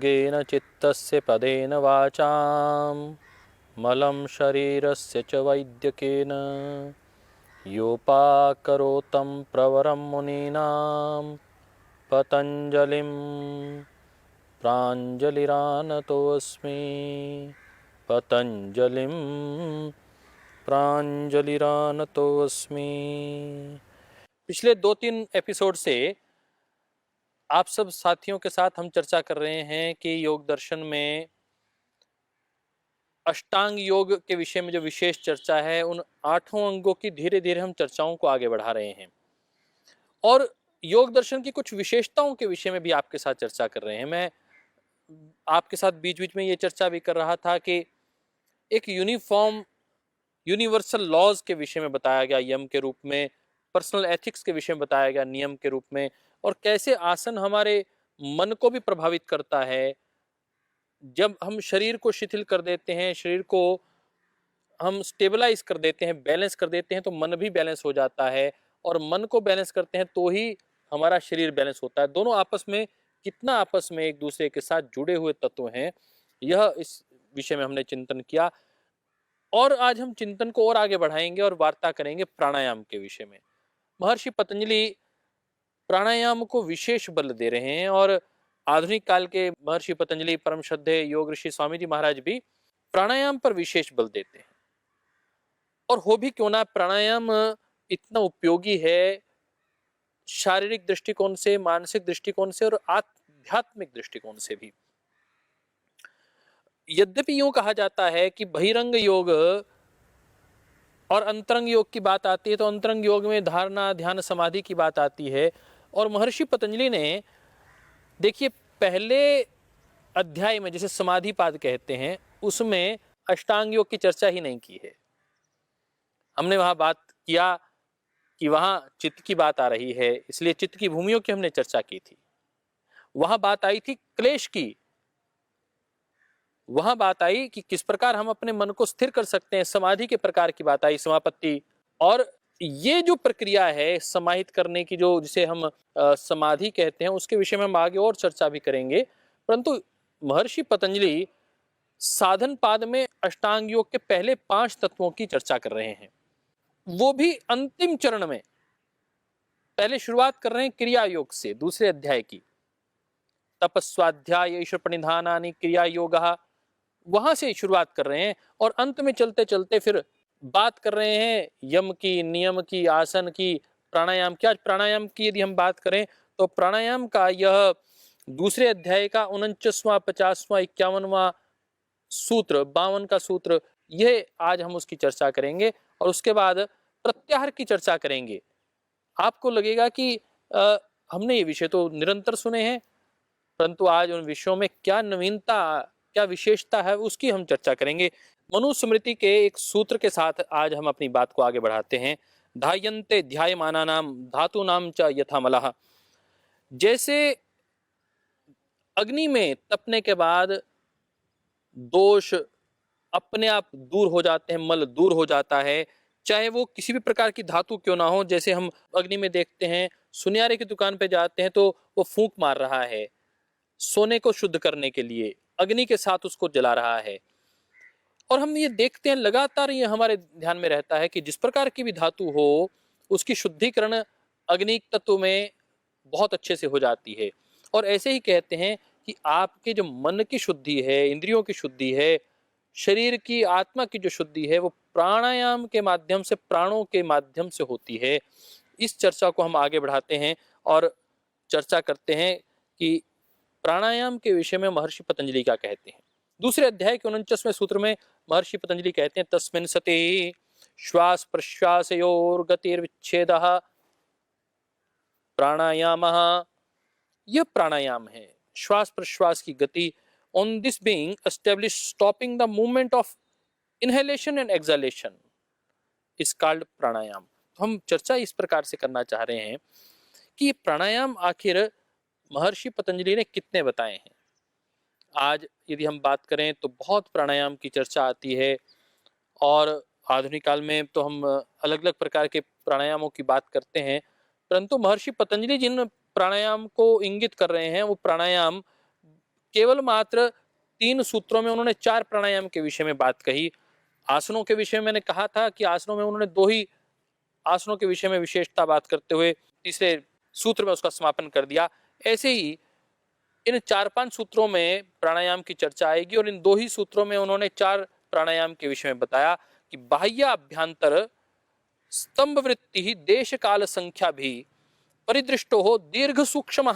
योगेन चित्तस्य पदेन वाचां मलं शरीरस्य च वैद्यकेन योपाकरोतं प्रवरं मुनीनां पतञ्जलिं प्राञ्जलिरानतोऽस्मि पतञ्जलिं प्राञ्जलिरानतोऽस्मि। पिछले 2-3 एपिसोड से आप सब साथियों के साथ हम चर्चा कर रहे हैं कि योग दर्शन में अष्टांग योग के विषय में जो विशेष चर्चा है, उन 8 अंगों की धीरे धीरे हम चर्चाओं को आगे बढ़ा रहे हैं और योग दर्शन की कुछ विशेषताओं के विषय में भी आपके साथ चर्चा कर रहे हैं। मैं आपके साथ बीच बीच में ये चर्चा भी कर रहा था कि एक यूनिवर्सल लॉज के विषय में बताया गया यम के रूप में, पर्सनल एथिक्स के विषय में बताया गया नियम के रूप में, और कैसे आसन हमारे मन को भी प्रभावित करता है। जब हम शरीर को शिथिल कर देते हैं, शरीर को हम स्टेबलाइज कर देते हैं, बैलेंस कर देते हैं, तो मन भी बैलेंस हो जाता है, और मन को बैलेंस करते हैं तो ही हमारा शरीर बैलेंस होता है। दोनों आपस में कितना आपस में एक दूसरे के साथ जुड़े हुए तत्व हैं, यह इस विषय में हमने चिंतन किया। और आज हम चिंतन को और आगे बढ़ाएंगे और वार्ता करेंगे प्राणायाम के विषय में। महर्षि पतंजलि प्राणायाम को विशेष बल दे रहे हैं और आधुनिक काल के महर्षि पतंजलि परम श्रद्धेय योग ऋषि स्वामी जी महाराज भी प्राणायाम पर विशेष बल देते हैं। और हो भी क्यों ना, प्राणायाम इतना उपयोगी है शारीरिक दृष्टिकोण से, मानसिक दृष्टिकोण से और आध्यात्मिक दृष्टिकोण से भी। यद्यपि यूं कहा जाता है कि बहिरंग योग और अंतरंग योग की बात आती है तो अंतरंग योग में धारणा, ध्यान, समाधि की बात आती है, और महर्षि पतंजलि ने देखिए पहले अध्याय में, जिसे समाधि पाद कहते हैं, उसमें अष्टांग योग की चर्चा ही नहीं की है। हमने वहां बात किया कि वहां चित्त की बात आ रही है, इसलिए चित्त की भूमियों की हमने चर्चा की थी। वहां बात आई थी क्लेश की, वहां बात आई कि किस प्रकार हम अपने मन को स्थिर कर सकते हैं, समाधि के प्रकार की बात आई, समापत्ति। और ये जो प्रक्रिया है समाहित करने की, जो जिसे हम समाधि कहते हैं, उसके विषय में हम आगे और चर्चा भी करेंगे। परंतु महर्षि पतंजलि साधन पाद में अष्टांग योग के पहले 5 तत्वों की चर्चा कर रहे हैं, वो भी अंतिम चरण में। पहले शुरुआत कर रहे हैं क्रिया योग से, दूसरे अध्याय की, तपस्वाध्याय ईश्वर प्रणिधानानि क्रिया योग, वहां से शुरुआत कर रहे हैं और अंत में चलते चलते फिर बात कर रहे हैं यम की, नियम की, आसन की, प्राणायाम की। आज प्राणायाम की यदि हम बात करें तो प्राणायाम का यह दूसरे अध्याय का 49वां, 50वां, 51वां सूत्र, 52 का सूत्र, यह आज हम उसकी चर्चा करेंगे। और उसके बाद प्रत्याहार की चर्चा करेंगे। आपको लगेगा कि हमने ये विषय तो निरंतर सुने हैं, परंतु आज उन विषयों में क्या नवीनता, क्या विशेषता है, उसकी हम चर्चा करेंगे। मनुस्मृति के एक सूत्र के साथ आज हम अपनी बात को आगे बढ़ाते हैं। ध्यायन्ते ध्यायमानानां धातूनां च यथा मलः। जैसे अग्नि में तपने के बाद दोष अपने आप दूर हो जाते हैं, मल दूर हो जाता है, चाहे वो किसी भी प्रकार की धातु क्यों ना हो। जैसे हम अग्नि में देखते हैं, सुनियारे की दुकान पे जाते हैं तो वो फूंक मार रहा है सोने को शुद्ध करने के लिए, अग्नि के साथ उसको जला रहा है। और हम ये देखते हैं लगातार, ये हमारे ध्यान में रहता है कि जिस प्रकार की भी धातु हो, उसकी शुद्धिकरण अग्नि तत्व में बहुत अच्छे से हो जाती है। और ऐसे ही कहते हैं कि आपके जो मन की शुद्धि है, इंद्रियों की शुद्धि है, शरीर की, आत्मा की जो शुद्धि है, वो प्राणायाम के माध्यम से, प्राणों के माध्यम से होती है। इस चर्चा को हम आगे बढ़ाते हैं और चर्चा करते हैं कि प्राणायाम के विषय में महर्षि पतंजलि क्या कहते हैं। दूसरे अध्याय के 49वें सूत्र में महर्षि पतंजलि कहते हैं, तस्मिन् सति श्वास प्रश्वासयोर गतिर्विच्छेदः प्राणायामः। यह प्राणायाम है, श्वास प्रश्वास की गति। On this being establish stopping the movement of inhalation and exhalation is called pranayama. तो हम चर्चा इस प्रकार से करना चाह रहे हैं कि प्राणायाम आखिर महर्षि पतंजलि ने कितने बताए हैं। आज यदि हम बात करें तो बहुत प्राणायाम की चर्चा आती है, और आधुनिक काल में तो हम अलग अलग प्रकार के प्राणायामों की बात करते हैं, परंतु महर्षि पतंजलि जिन प्राणायाम को इंगित कर रहे हैं, वो प्राणायाम केवल मात्र 3 सूत्रों में उन्होंने 4 प्राणायाम के विषय में बात कही। आसनों के विषय में मैंने कहा था कि आसनों में उन्होंने 2 ही आसनों के विषय में विशेषता बात करते हुए तीसरे सूत्र में उसका समापन कर दिया। ऐसे ही इन 4-5 सूत्रों में प्राणायाम की चर्चा आएगी और इन 2 ही सूत्रों में उन्होंने 4 प्राणायाम के विषय में बताया कि बाह्य अभ्यंतर स्तंभ वृत्ति ही देश काल संख्या भी परिदृष्टो हो दीर्घ सूक्ष्म।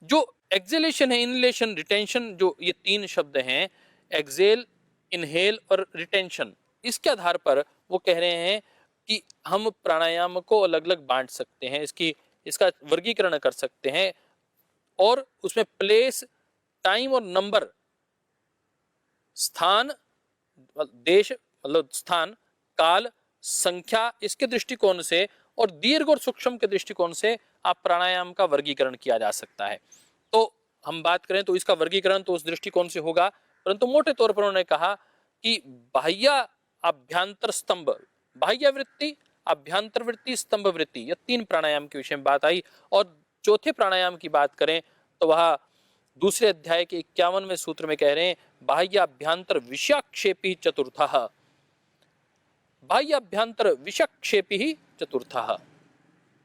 जो एक्सेलेशन है, इनलेशन, रिटेंशन, जो ये 3 शब्द हैं, एक्सेल, इनहेल और रिटेंशन, इसके आधार पर वो कह रहे हैं कि हम प्राणायाम को अलग अलग बांट सकते हैं, इसका वर्गीकरण कर सकते हैं और उसमें प्लेस, टाइम और नंबर, स्थान, देश मतलब स्थान, काल, संख्या, इसके दृष्टिकोण से और दीर्घ और सूक्ष्म के दृष्टिकोण से आप प्राणायाम का वर्गीकरण किया जा सकता है। तो हम बात करें तो इसका वर्गीकरण तो उस दृष्टिकोण से होगा, परंतु मोटे तौर पर उन्होंने कहा कि बाह्य अभ्यंतर स्तंभ, बाह्य वृत्ति, अभ्यंतर वृत्ति, स्तंभ वृत्ति, ये 3 प्राणायाम के विषय में बात आई। और चौथे प्राणायाम की बात करें तो वह दूसरे अध्याय के 51वें सूत्र में कह रहे हैं बाह्य अभ्यंतर विषाक्षेपी चतुर्थः, बाह्य अभ्यंतर विषाक्षेपी ही चतुर्थः।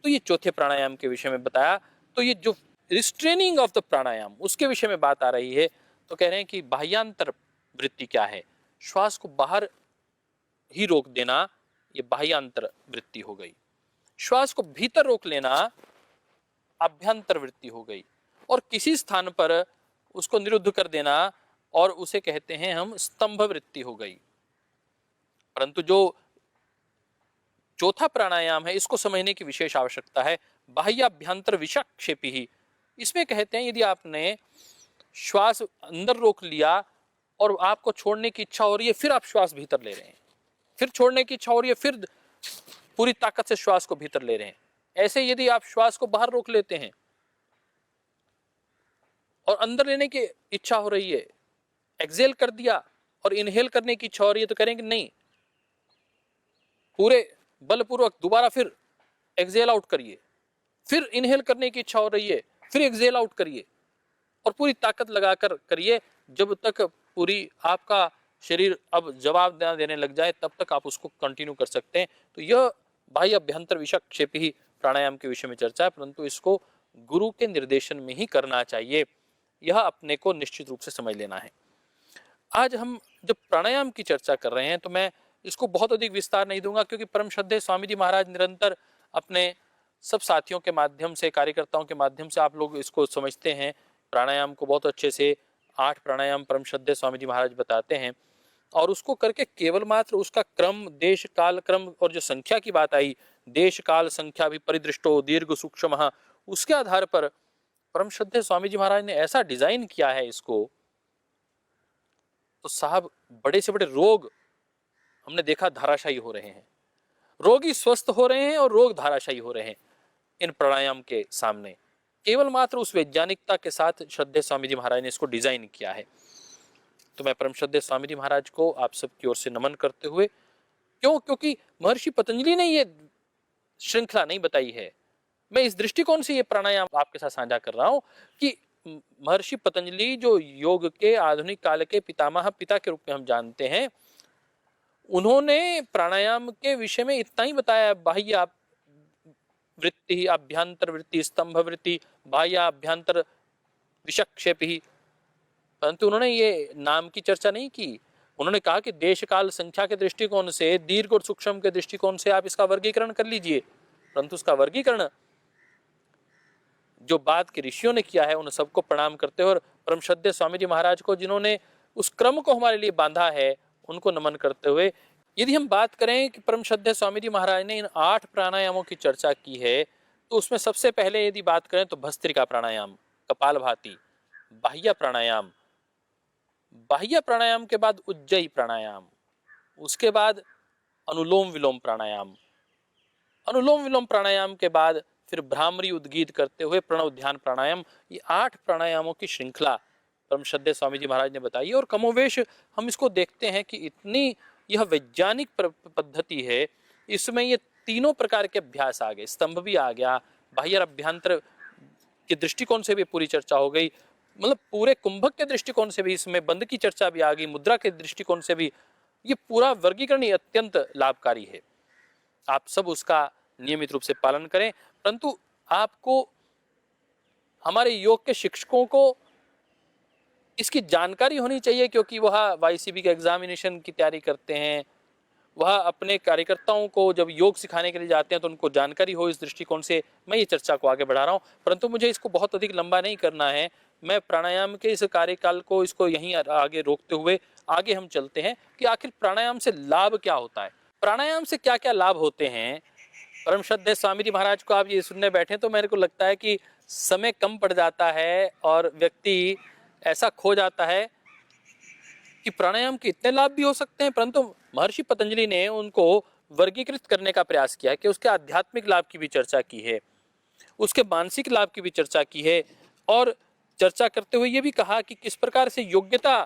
तो ये चौथे प्राणायाम के विषय में बताया। तो ये जो रिस्ट्रेनिंग ऑफ द प्राणायाम उसके विषय में बात आ रही है, तो कह रहे हैं कि बाह्यांतर वृत्ति क्या है, श्वास को बाहर ही रोक देना, ये बाह्यांतर वृत्ति हो गई। श्वास को भीतर रोक लेना अभ्यंतर वृत्ति हो गई, और किसी स्थान पर उसको निरुद्ध कर देना और उसे कहते हैं हम स्तंभ वृत्ति हो गई। परंतु जो चौथा प्राणायाम है इसको समझने की विशेष आवश्यकता है, बाह्य अभ्यंतर विषाक्षेपी ही। इसमें कहते हैं यदि आपने श्वास अंदर रोक लिया और आपको छोड़ने की इच्छा हो रही है, फिर आप श्वास भीतर ले रहे हैं, फिर छोड़ने की इच्छा हो रही है, फिर पूरी ताकत से श्वास को भीतर ले रहे हैं, ऐसे यदि आप श्वास को बाहर रोक लेते हैं और अंदर लेने की इच्छा हो रही है, एक्सेल कर दिया और इनहेल करने की इच्छा हो रही है, तो करेंगे नहीं, पूरे बलपूर्वक दोबारा फिर एक्सेल आउट करिए, फिर इनहेल करने की इच्छा हो रही है, फिर एक्सेल आउट करिए और पूरी ताकत लगाकर करिए, जब तक पूरी आपका शरीर अब जवाब देने लग जाए तब तक आप उसको कंटिन्यू कर सकते हैं। तो यह बाह्य अभ्यंतर विषाक्षेपी ही प्राणायाम के विषय में चर्चा है, परंतु इसको गुरु के निर्देशन में ही करना चाहिए, यह अपने को निश्चित रूप से समझ लेना है। आज हम जब प्राणायाम की चर्चा कर रहे हैं तो मैं इसको बहुत अधिक विस्तार नहीं दूंगा, क्योंकि परम श्रद्धेय स्वामी जी महाराज निरंतर अपने सब साथियों के माध्यम से, कार्यकर्ताओं के माध्यम से आप लोग इसको समझते हैं, प्राणायाम को बहुत अच्छे से 8 प्राणायाम परम श्रद्धेय स्वामी जी महाराज बताते हैं, और उसको करके केवल मात्र उसका क्रम, देश काल क्रम और जो संख्या की बात आई, देश काल संख्या भी परिदृष्टो दीर्घ सूक्ष्म, उसके आधार पर परम श्रद्धेय स्वामी जी महाराज ने ऐसा डिजाइन किया है इसको, तो साहब बड़े से बड़े रोग हमने देखा धाराशायी हो रहे हैं, रोगी स्वस्थ हो रहे हैं और रोग धाराशायी हो रहे हैं इन प्राणायाम के सामने। केवल मात्र उस वैज्ञानिकता के साथ श्रद्धेय स्वामी जी महाराज ने इसको डिजाइन किया है। तो मैं परम श्रद्धेय स्वामी जी महाराज को आप सबकी ओर से नमन करते हुए, क्योंकि महर्षि पतंजलि ने ये श्रृंखला नहीं बताई है, मैं इस दृष्टिकोण से ये प्राणायाम आपके साथ साझा कर रहा हूं कि महर्षि पतंजलि जो योग के आधुनिक काल के पितामह पिता के रूप में हम जानते हैं, उन्होंने प्राणायाम के विषय में इतना ही बताया, बाह्य वृत्ति, अभ्यंतर वृत्ति, स्तंभ वृत्ति, बाह्य अभ्यंतर विषक्षेप ही, परंतु उन्होंने ये नाम की चर्चा नहीं की। उन्होंने कहा कि देश काल संख्या के दृष्टिकोण से, दीर्घ और सूक्ष्म के दृष्टिकोण से आप इसका वर्गीकरण कर लीजिए, परंतु उसका वर्गीकरण जो बात के ऋषियों ने किया है उन सबको प्रणाम करते हुए और परम श्रद्धेय स्वामी जी महाराज को जिन्होंने उस क्रम को हमारे लिए बांधा है उनको नमन करते हुए, यदि हम बात करें कि परम श्रद्धेय स्वामी जी महाराज ने इन 8 प्राणायामों की चर्चा की है, तो उसमें सबसे पहले यदि बात करें तो भस्त्रिका प्राणायाम, कपालभाति, बाह्य प्राणायाम, बाह्य प्राणायाम के बाद उज्जयी प्राणायाम, उसके बाद अनुलोम विलोम प्राणायाम, अनुलोम विलोम प्राणायाम के बाद फिर भ्रामरी उद्गीत करते हुए प्रणव ध्यान प्राणायाम। ये 8 प्राणायामों की श्रृंखला परम श्रद्धेय स्वामी जी महाराज ने बताई, और कमोवेश हम इसको देखते हैं कि इतनी यह वैज्ञानिक पद्धति है, इसमें ये तीनों प्रकार के अभ्यास आ गए, स्तंभ भी आ गया, बाह्य अभ्यंतर के दृष्टिकोण से भी पूरी चर्चा हो गई, मतलब पूरे कुंभक के दृष्टिकोण से भी इसमें बंद की चर्चा भी आ गई, मुद्रा के दृष्टिकोण से भी ये पूरा वर्गीकरण ही अत्यंत लाभकारी है। आप सब उसका नियमित रूप से पालन करें, परंतु आपको हमारे योग के शिक्षकों को इसकी जानकारी होनी चाहिए, क्योंकि वह वाईसीबी के एग्जामिनेशन की तैयारी करते हैं, वह अपने कार्यकर्ताओं को जब योग सिखाने के लिए जाते हैं तो उनको जानकारी हो। इस दृष्टिकोण से मैं ये चर्चा को आगे बढ़ा रहा हूँ, परंतु मुझे इसको बहुत अधिक लंबा नहीं करना है। मैं प्राणायाम के इस कार्यकाल को इसको यहीं आगे रोकते हुए आगे हम चलते हैं कि आखिर प्राणायाम से लाभ क्या होता है, प्राणायाम से क्या क्या लाभ होते हैं। परम श्रद्धेय स्वामी जी महाराज को आप ये सुनने बैठे तो मेरे को लगता है कि समय कम पड़ जाता है और व्यक्ति ऐसा खो जाता है कि प्राणायाम के इतने लाभ भी हो सकते हैं, परंतु महर्षि पतंजलि ने उनको वर्गीकृत करने का प्रयास किया कि उसके आध्यात्मिक लाभ की भी चर्चा की है, उसके मानसिक लाभ की भी चर्चा की है, और चर्चा करते हुए ये भी कहा कि किस प्रकार से योग्यता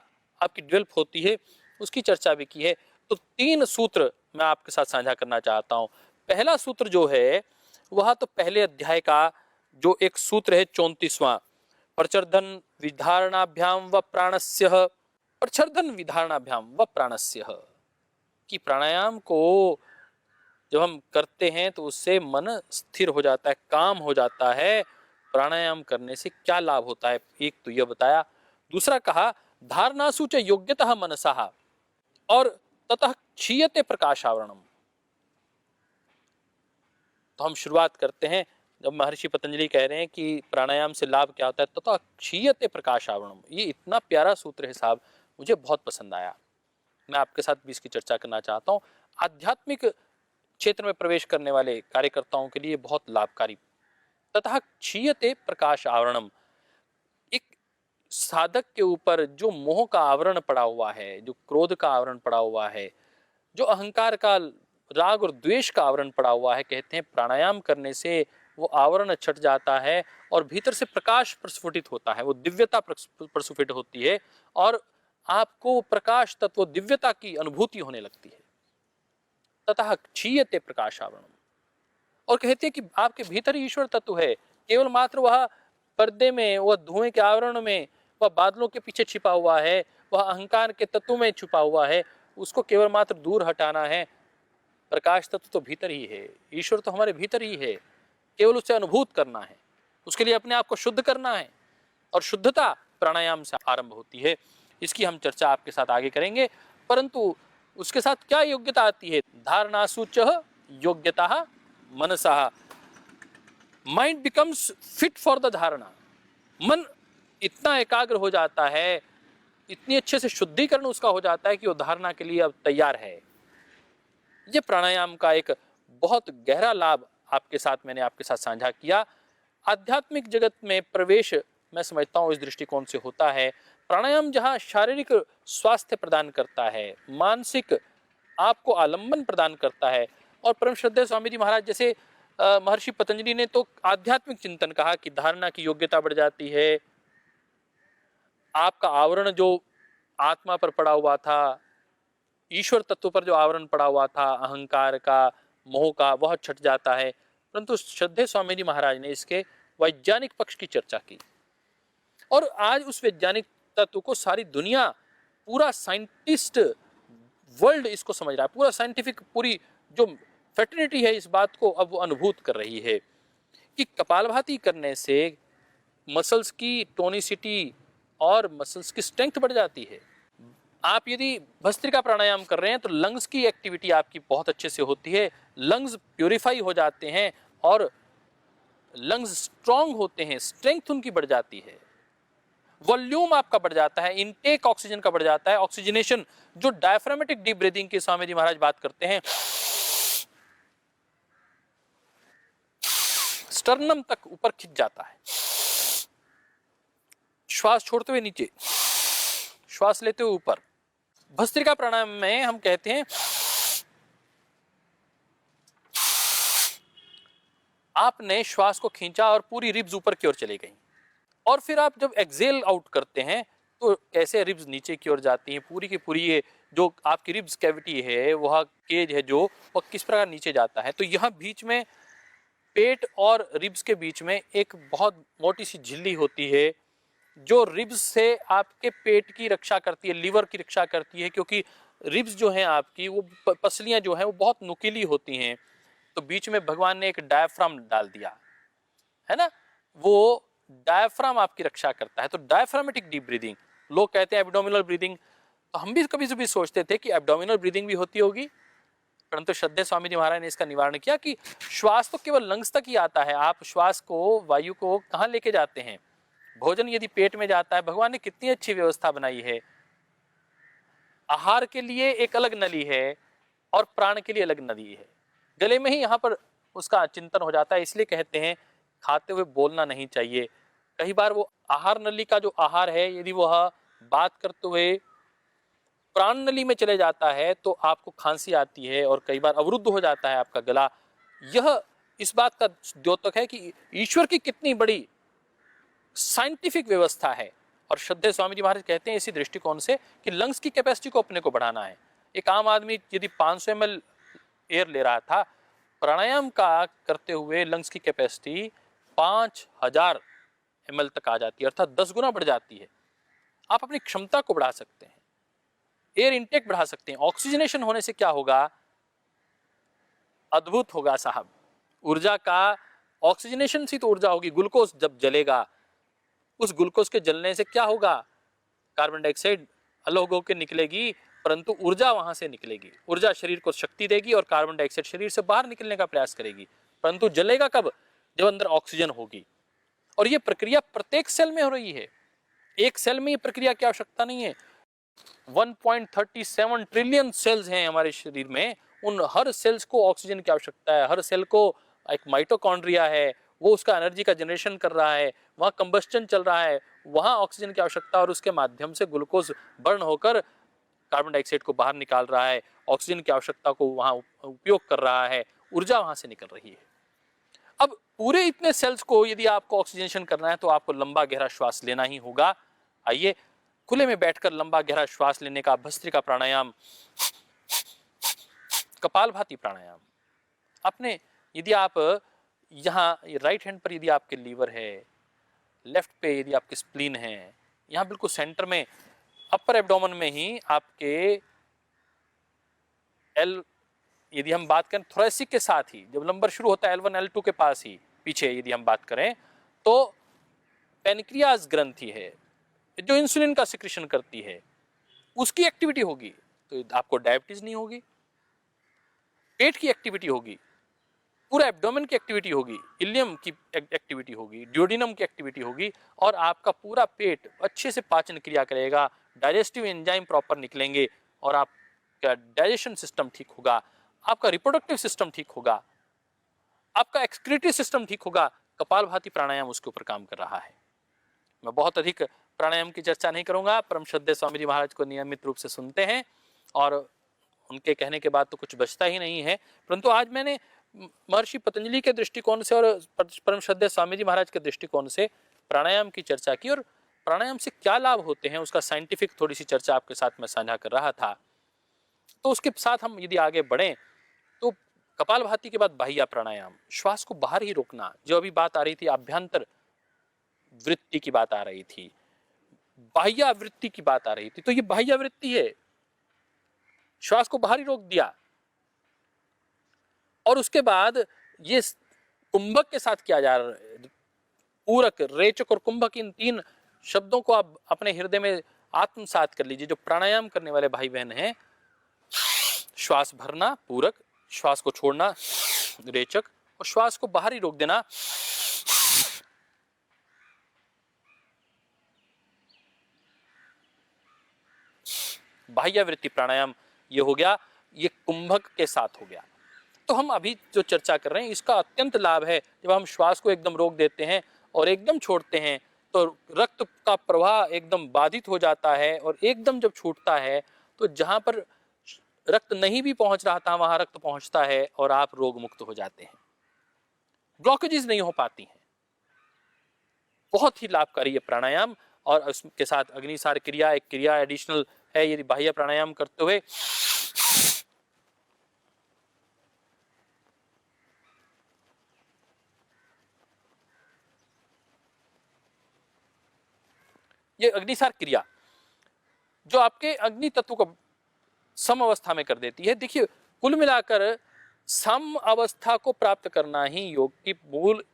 आपकी डेवलप होती है, उसकी चर्चा भी की है। तो 3 सूत्र मैं आपके साथ साझा करना चाहता हूं। पहला सूत्र जो है वह तो पहले अध्याय का जो एक सूत्र है 34वां, प्रचर्धन विधारणाभ्याम व प्राणस्य, प्रचर्धन विधारणाभ्याम व प्राणस्य, कि प्राणायाम को जब हम करते हैं तो उससे मन स्थिर हो जाता है, काम हो जाता है। प्राणायाम करने से क्या लाभ होता है, एक तो यह बताया। दूसरा कहा धारणासु च योग्यतः मनसः और ततः क्षीयते प्रकाशावरणम। तो हम शुरुआत करते हैं, जब महर्षि पतंजलि कह रहे हैं कि प्राणायाम से लाभ क्या होता है, ततः क्षीयते प्रकाशावरणम, ये इतना प्यारा सूत्र है साहब, मुझे बहुत पसंद आया। मैं आपके साथ भी इसकी चर्चा करना चाहता हूँ। आध्यात्मिक क्षेत्र में प्रवेश करने वाले कार्यकर्ताओं के लिए बहुत लाभकारी। तथा क्षीयते प्रकाश आवरणम, एक साधक के ऊपर जो मोह का आवरण पड़ा हुआ है, जो क्रोध का आवरण पड़ा हुआ है, जो अहंकार का, राग और द्वेष का आवरण पड़ा हुआ है, कहते हैं प्राणायाम करने से वो आवरण छट जाता है और भीतर से प्रकाश प्रस्फुटित होता है, वो दिव्यता प्रस्फुटित होती है और आपको प्रकाश तत्व दिव्यता की अनुभूति होने लगती है। तथा क्षीयते प्रकाश आवरणम, और कहते हैं कि आपके भीतर ही ईश्वर तत्व है, केवल मात्र वह पर्दे में, वह धुएं के आवरण में, वह बादलों के पीछे छिपा हुआ है, वह अहंकार के तत्व में छुपा हुआ है, उसको केवल मात्र दूर हटाना है। प्रकाश तत्व तो भीतर ही है, ईश्वर तो हमारे भीतर ही है, केवल उसे अनुभूत करना है, उसके लिए अपने आप को शुद्ध करना है, और शुद्धता प्राणायाम से आरंभ होती है। इसकी हम चर्चा आपके साथ आगे करेंगे, परंतु उसके साथ क्या योग्यता आती है। धारणासु च योग्यता मनसः, mind becomes fit for the धारणा, मन इतना एकाग्र हो जाता है, इतनी अच्छे से शुद्धिकरण उसका हो जाता है कि वो धारणा के लिए अब तैयार है। ये प्राणायाम का एक बहुत गहरा लाभ मैंने आपके साथ साझा किया। आध्यात्मिक जगत में प्रवेश मैं समझता हूँ इस दृष्टिकोण से होता है। प्राणायाम जहाँ शारीरिक स्वास्थ्य प्रदान करता है, मानसिक आपको आलंबन प्रदान करता है, और परम श्रद्धेय स्वामी जी महाराज जैसे महर्षि पतंजलि ने तो आध्यात्मिक चिंतन कहा कि धारणा की योग्यता बढ़ जाती है, आपका आवरण जो आत्मा पर पड़ा हुआ था, ईश्वर तत्व पर जो आवरण पड़ा हुआ था अहंकार का, मोह का, वह छट जाता है। परंतु श्रद्धेय स्वामी जी महाराज ने इसके वैज्ञानिक पक्ष की चर्चा की, और आज उस वैज्ञानिक तत्व को सारी दुनिया, पूरा साइंटिस्ट वर्ल्ड इसको समझ रहा है, पूरा साइंटिफिक, पूरी जो फेटर्निटी है इस बात को अब वो अनुभूत कर रही है कि कपालभाति करने से मसल्स की टोनिसिटी और मसल्स की स्ट्रेंथ बढ़ जाती है। आप यदि भस्त्रिका प्राणायाम कर रहे हैं तो लंग्स की एक्टिविटी आपकी बहुत अच्छे से होती है, लंग्स प्यूरिफाई हो जाते हैं और लंग्स स्ट्रांग होते हैं, स्ट्रेंथ उनकी बढ़ जाती है, वॉल्यूम आपका बढ़ जाता है, इनटेक ऑक्सीजन का बढ़ जाता है, ऑक्सीजनेशन, जो डायफ्रामेटिक डीप ब्रीदिंग की स्वामी जी महाराज बात करते हैं, स्टर्नम तक ऊपर खिंच जाता है, श्वास छोड़ते हुए नीचे, श्वास लेते हुए ऊपर। भस्त्रिका प्राणायाम में हम कहते हैं आपने श्वास को खींचा और पूरी रिब्स ऊपर की ओर चली गई, और फिर आप जब एक्सेल आउट करते हैं तो कैसे रिब्स नीचे की ओर जाती हैं, पूरी की पूरी ये जो आपकी रिब्स कैविटी है, वह केज है जो, वह किस प्रकार नीचे जाता है। तो यहाँ बीच में पेट और रिब्स के बीच में एक बहुत मोटी सी झिल्ली होती है, जो रिब्स से आपके पेट की रक्षा करती है, लीवर की रक्षा करती है, क्योंकि रिब्स जो हैं आपकी, वो पसलियां जो हैं वो बहुत नुकीली होती हैं, तो बीच में भगवान ने एक डायफ्राम डाल दिया है ना, वो डायफ्राम आपकी रक्षा करता है। तो डायफ्रामेटिक डीप ब्रीदिंग, लोग कहते हैं एब्डोमिनल ब्रीदिंग, तो हम भी कभी कभी सोचते थे कि एब्डोमिनल ब्रीदिंग भी होती होगी, परंतु श्रद्धेय स्वामी जी महाराज ने इसका निवारण किया कि श्वास तो केवल लंग्स तक ही आता है, आप श्वास को, वायु को कहाँ लेके जाते हैं? भोजन यदि पेट में जाता है, भगवान ने कितनी अच्छी व्यवस्था बनाई है, आहार के लिए एक अलग नली है और प्राण के लिए अलग नली है, गले में ही यहाँ पर उसका चिंतन हो जाता है। इसलिए कहते हैं खाते हुए बोलना नहीं चाहिए। कई बार वो आहार नली का जो आहार है, यदि वह बात करते हुए प्राण नली में चले जाता है तो आपको खांसी आती है और कई बार अवरुद्ध हो जाता है आपका गला। यह इस बात का द्योतक है कि ईश्वर की कितनी बड़ी साइंटिफिक व्यवस्था है। और श्रद्धेय स्वामी जी महाराज कहते हैं इसी दृष्टिकोण से कि लंग्स की कैपेसिटी को अपने को बढ़ाना है। एक आम आदमी यदि 500 ml एयर ले रहा था, प्राणायाम का करते हुए लंग्स की कैपेसिटी 5000 ml तक आ जाती है, अर्थात 10 गुना बढ़ जाती है। आप अपनी क्षमता को बढ़ा सकते हैं, एयर इनटेक बढ़ा सकते हैं। ऑक्सीजनेशन होने से क्या होगा? अद्भुत होगा साहब। ऊर्जा का ऑक्सीजनेशन से तो ऊर्जा होगी। ग्लूकोज जब जलेगा, उस ग्लूकोज के जलने से क्या होगा? कार्बन डाइऑक्साइड अलग होकर निकलेगी, परंतु ऊर्जा वहां से निकलेगी। ऊर्जा शरीर को शक्ति देगी और कार्बन डाइऑक्साइड शरीर से बाहर निकलने का प्रयास करेगी, परंतु जलेगा कब? जब अंदर ऑक्सीजन होगी। और ये प्रक्रिया प्रत्येक सेल में हो रही है, एक सेल में ये प्रक्रिया की आवश्यकता नहीं है। 1.37 ट्रिलियन सेल्स हैं हमारे शरीर में, उन हर सेल्स को ऑक्सीजन की आवश्यकता है। हर सेल को एक माइटोकॉन्ड्रिया है, वो उसका एनर्जी का जनरेशन कर रहा है, वहां कंबस्टन चल रहा है, वहां ऑक्सीजन की आवश्यकता, और उसके माध्यम से ग्लूकोज बर्न होकर कार्बन डाइऑक्साइड को बाहर निकाल रहा है, ऑक्सीजन की आवश्यकता को वहां उपयोग कर रहा है, ऊर्जा वहां से निकल रही है। अब पूरे इतने सेल्स को यदि आपको ऑक्सीजनेशन करना है तो आपको लंबा गहरा श्वास लेना ही होगा। आइए खुले में बैठकर लंबा गहरा श्वास लेने का भस्त्रिका प्राणायाम, कपालभाति प्राणायाम। आपने यदि आप यहाँ राइट हैंड पर यदि आपके लीवर है, लेफ्ट पे यदि आपके स्प्लीन है, यहाँ बिल्कुल सेंटर में अपर एब्डोमेन में ही आपके एल, यदि हम बात करें थोरेसिक के साथ ही, जब नंबर शुरू होता है L1 L2 के पास ही पीछे यदि हम बात करें, तो पेनक्रियाज ग्रंथि है जो इंसुलिन का सिक्रेशन करती है, उसकी एक्टिविटी होगी तो आपको डायबिटीज नहीं होगी। पेट की एक्टिविटी होगी, पूरा एब्डोमेन की एक्टिविटी होगी, इलियम की एक्टिविटी होगी, ड्यूोडिनम की एक्टिविटी होगी, और आपका पूरा पेट अच्छे से पाचन क्रिया करेगा, डाइजेस्टिव एंजाइम प्रॉपर निकलेंगे और आपका डाइजेशन सिस्टम ठीक होगा, आपका रिप्रोडक्टिव सिस्टम ठीक होगा, आपका एक्सक्रीटरी सिस्टम ठीक होगा। कपालभाति प्राणायाम उसके ऊपर काम कर रहा है। मैं बहुत अधिक प्राणायाम की चर्चा नहीं करूंगा, परम श्रद्धेय स्वामी जी महाराज को नियमित रूप से सुनते हैं और उनके कहने के बाद तो कुछ बचता ही नहीं है। परंतु आज मैंने महर्षि पतंजलि के दृष्टिकोण से और परम श्रद्धेय स्वामी जी महाराज के दृष्टिकोण से प्राणायाम की चर्चा की, और प्राणायाम से क्या लाभ होते हैं उसका साइंटिफिक थोड़ी सी चर्चा आपके साथ मैं साझा कर रहा था। तो उसके साथ हम यदि आगे बढ़ें तो कपालभाति के बाद बाह्य प्राणायाम, श्वास को बाहर ही रोकना। जो अभी बात आ रही थी आभ्यंतर वृत्ति की बात आ रही थी, बाह्य वृत्ति की बात आ रही थी, तो ये बाह्य वृत्ति है, श्वास को बाहर ही रोक दिया। और उसके बाद ये कुंभक के साथ किया जा रहा है, पूरक, रेचक और कुंभक, इन तीन शब्दों को आप अपने हृदय में आत्मसात कर लीजिए। जो प्राणायाम करने वाले भाई बहन हैं, श्वास भरना पूरक, श्वास को छोड़ना रेचक, और श्वास को बाहर ही रोक देना बाह्य वृत्ति प्राणायाम। ये हो गया, ये कुंभक के साथ हो गया। तो हम अभी जो चर्चा कर रहे हैं इसका अत्यंत लाभ है। जब हम श्वास को एकदम रोक देते हैं और एकदम छोड़ते हैं तो रक्त का प्रवाह एकदम बाधित हो जाता है, और एकदम जब छूटता है तो जहां पर रक्त नहीं भी पहुंच रहा था वहां रक्त पहुंचता है और आप रोग मुक्त हो जाते हैं, ब्लॉकेजेस नहीं हो पाती हैं। बहुत ही लाभकारी है प्राणायाम। और उसके साथ अग्निसार क्रिया, एक क्रिया एडिशनल है यदि बाह्य प्राणायाम करते हुए। ये अग्निसार क्रिया जो आपके अग्नि तत्व को सम अवस्था में कर देती है। देखिए, कुल मिलाकर सम अवस्था को प्राप्त करना ही योग की मूल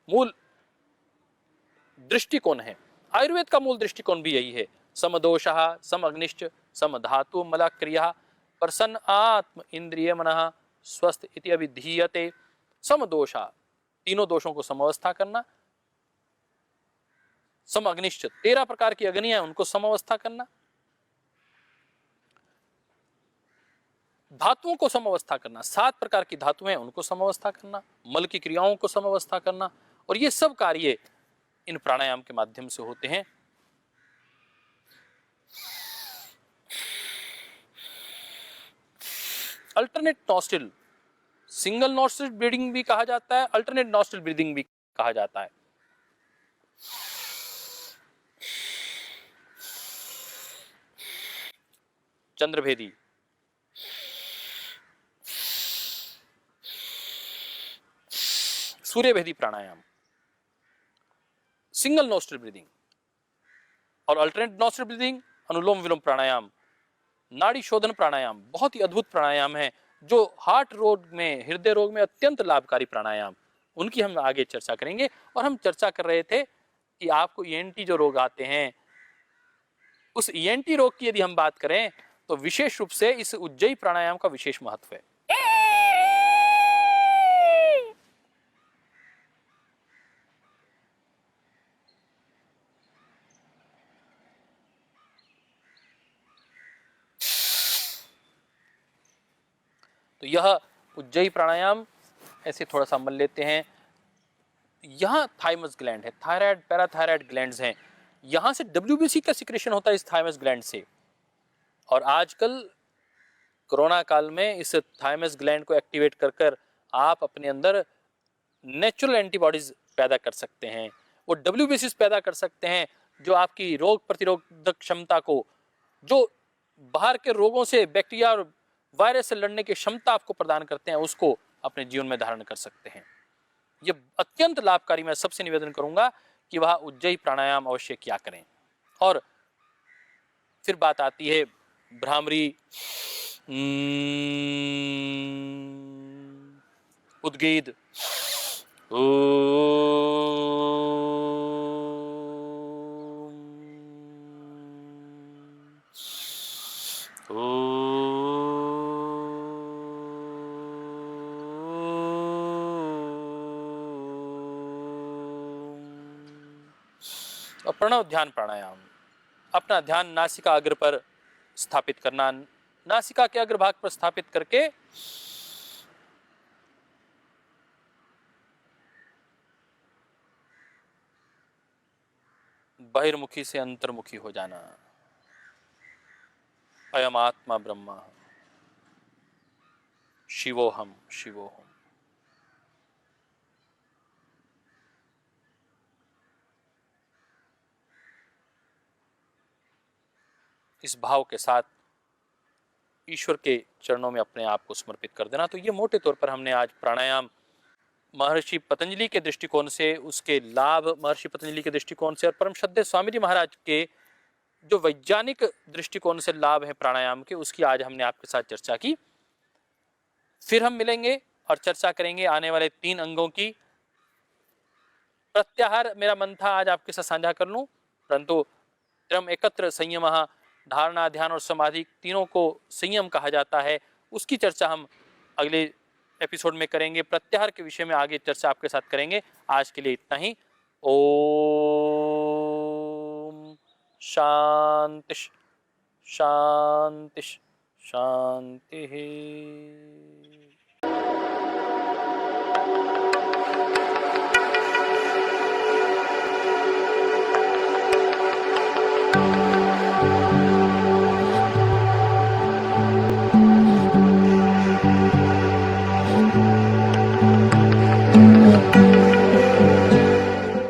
मूल दृष्टिकोण है। आयुर्वेद का मूल दृष्टिकोण भी यही है। समदोषः सम अग्निश्च सम धातु मल क्रिया प्रसन्न आत्म इंद्रिय मनः स्वस्थ इति अभिधीयते। समदोषा, तीनों दोषों को समवस्था करना। सम अग्निश्च, 13 प्रकार की अग्नियां उनको समवस्था करना। धातुओं को समवस्था करना, 7 प्रकार की धातुएं उनको समवस्था करना। मल की क्रियाओं को समवस्था करना। और ये सब कार्य इन प्राणायाम के माध्यम से होते हैं। Alternate nostril, single nostril breathing भी कहा जाता है, अल्टरनेट नॉस्ट्रिल ब्रीदिंग भी कहा जाता है। चंद्रभेदी, सूर्यभेदी प्राणायाम, सिंगल नॉस्ट्रिल ब्रीदिंग और अल्टरनेट नॉस्ट्रिल ब्रीदिंग, अनुलोम विलोम प्राणायाम, नाड़ी शोधन प्राणायाम, बहुत ही अद्भुत प्राणायाम है जो हार्ट रोग में, हृदय रोग में अत्यंत लाभकारी प्राणायाम, उनकी हम आगे चर्चा करेंगे। और हम चर्चा कर रहे थे कि आपको ईएनटी जो रोग आते हैं, उस ईएनटी रोग की यदि हम बात करें तो विशेष रूप से इस उज्जयी प्राणायाम का विशेष महत्व है। तो यह उज्जयी प्राणायाम ऐसे थोड़ा सा मल लेते हैं। यहाँ थाइमस ग्लैंड है, थायराइड पैराथायराइड ग्लैंड्स हैं, यहाँ से डब्ल्यूबीसी का सिक्रेशन होता है इस थाइमस ग्लैंड से। और आजकल कोरोना काल में इस थाइमस ग्लैंड को एक्टिवेट कर कर आप अपने अंदर नेचुरल एंटीबॉडीज पैदा कर सकते हैं। वो डब्ल्यूबीसी पैदा कर सकते हैं जो आपकी रोग प्रतिरोधक क्षमता को, जो बाहर के रोगों से, बैक्टीरिया और वायरस से लड़ने की क्षमता आपको प्रदान करते हैं, उसको अपने जीवन में धारण कर सकते हैं। ये अत्यंत लाभकारी। मैं सबसे निवेदन करूंगा कि वह उज्जयी प्राणायाम अवश्य किया करें। और फिर बात आती है भ्रामरी, उद्गीत, और प्रणव ध्यान प्राणायाम। अपना ध्यान नासिका अग्र पर स्थापित करना, नासिका के अग्रभाग पर स्थापित करके बहिर्मुखी से अंतर्मुखी हो जाना। अयम आत्मा ब्रह्मा शिवोहम शिवोहम। इस भाव के साथ ईश्वर के चरणों में अपने आप को समर्पित कर देना। तो ये मोटे तौर पर हमने आज प्राणायाम महर्षि पतंजलि के दृष्टिकोण से, उसके लाभ महर्षि पतंजलि के दृष्टिकोण से, और परम श्रद्धेय स्वामी जी महाराज के जो वैज्ञानिक दृष्टिकोण से लाभ है प्राणायाम के, उसकी आज हमने आपके साथ चर्चा की। फिर हम मिलेंगे और चर्चा करेंगे आने वाले 3 अंगों की। प्रत्याहार मेरा मन था आज आपके साथ साझा कर लूं, परंतु त्रयम एकत्र संयम, धारणा, ध्यान और समाधि, तीनों को संयम कहा जाता है, उसकी चर्चा हम अगले एपिसोड में करेंगे। प्रत्याहार के विषय में आगे चर्चा आपके साथ करेंगे। आज के लिए इतना ही। ओम शांति शांति शांति।